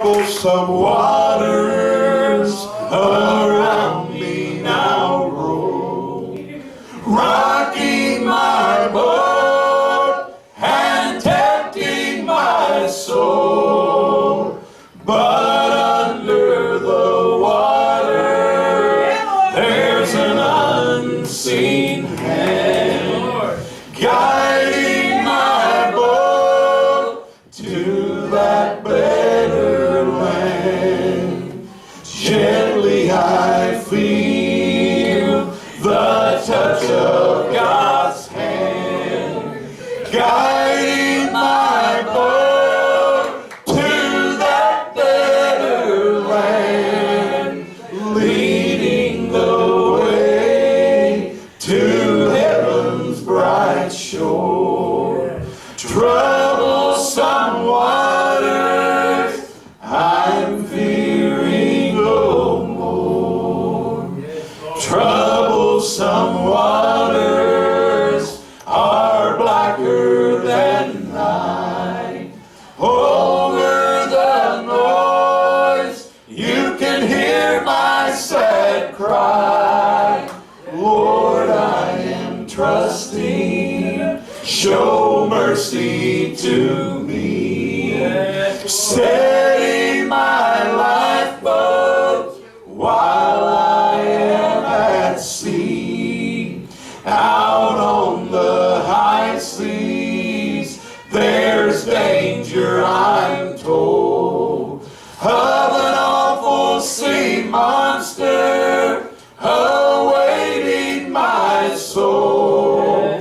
Some waters around me now roll, rocking my boat and tempting my soul. But under the water there's an unseen hand guiding my boat to that better land. Gently I feel the touch of God's hand guiding my boat to that better land, leading the way to heaven's bright shore. Troublesome waters I'm fearing no more. Troublesome waters are blacker than night. Over the noise you can hear my sad cry. Lord, I am trusting, show mercy to me. Steady my lifeboat while I am at sea. Out on the high seas there's danger, I'm told, of an awful sea monster awaiting my soul.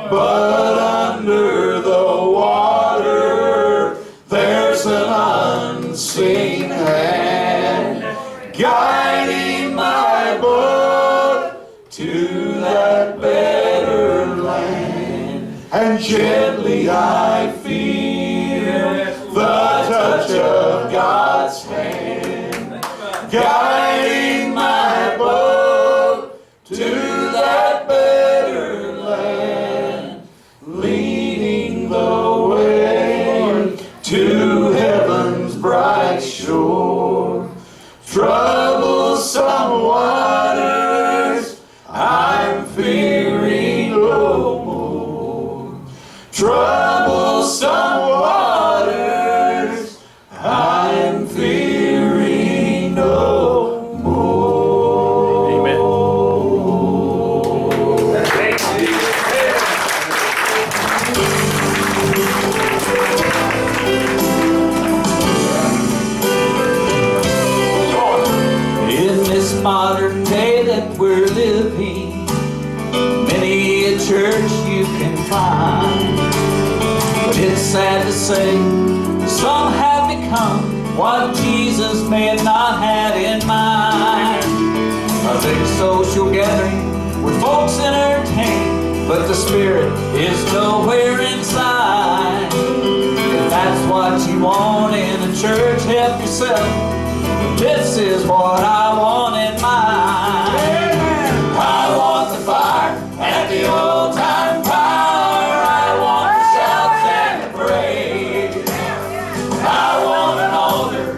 But under the water there's an unseen hand guiding my boat to that better land. And gently I feel the touch of God's hand guiding my boat to that better land, leading the way to heaven's bright shore. Troublesome waters I'm fearing no more. Troublesome waters I'm fearing no more. Amen. In this modern day that we're living, many a church you can find. But it's sad to say, some have become what Jesus may have not had in mind. A big social gathering where folks entertain, but the Spirit is nowhere inside. If that's what you want in a church, help yourself. This is what I want in mine. I want the fire and the old time power. I want the shouts and the praise. I want an altar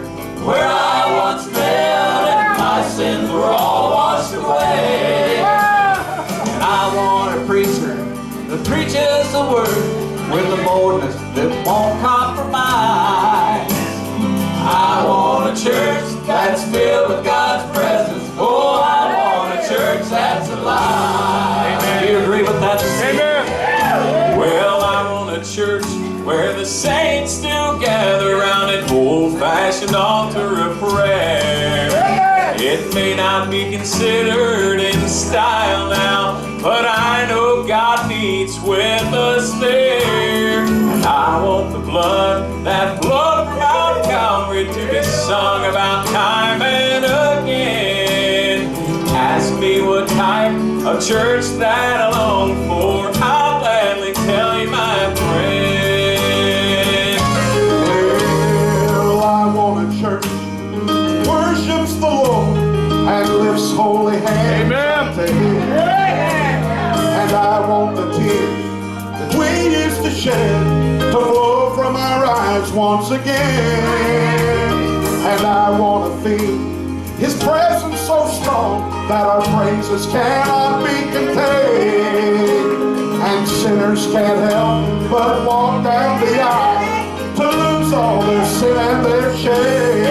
where I once knelt and my sins were all washed away. And I want a preacher that preaches the word with a boldness that won't compromise. I want a church that's filled with God's presence. Oh, I want a church that's alive. Amen. Do you agree with that? Amen. Well, I want a church where the saints still gather around an old-fashioned altar of prayer. It may not be considered in style now, but I know God meets with us there. And I want the blood, that blood from Mount Calvary, to be sung about time and again. Ask me what type of church that I long for, I'll gladly tell you, my friend. Well, I want a church worships the Lord and lifts holy hands to Him. And I want the tears that we used to shed to flow from our eyes once again. And I want to feel His presence so strong that our praises cannot be contained. And sinners can't help but walk down the aisle to lose all their sin and their shame.